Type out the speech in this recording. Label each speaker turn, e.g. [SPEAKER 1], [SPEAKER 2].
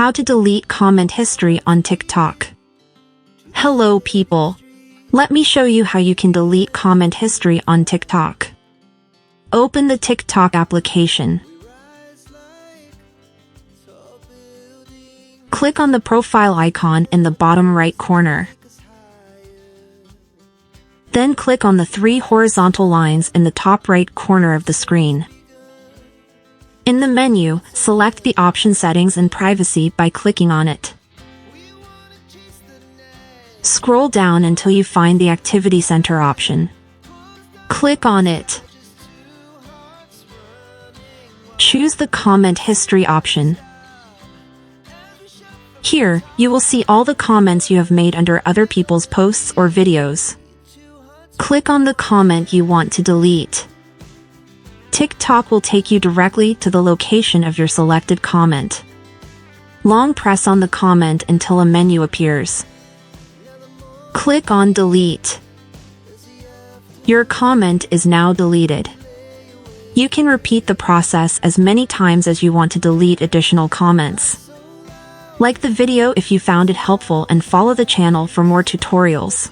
[SPEAKER 1] How to delete comment history on TikTok. Hello people. Let me show you how you can delete comment history on TikTok. Open the TikTok application. Click on the profile icon in the bottom right corner. Then click on the three horizontal lines in the top right corner of the screen. In the menu, select the option Settings and Privacy by clicking on it. Scroll down until you find the Activity Center option. Click on it. Choose the Comment History option. Here, you will see all the comments you have made under other people's posts or videos. Click on the comment you want to delete. TikTok will take you directly to the location of your selected comment. Long press on the comment until a menu appears. Click on Delete. Your comment is now deleted. You can repeat the process as many times as you want to delete additional comments. Like the video if you found it helpful and follow the channel for more tutorials.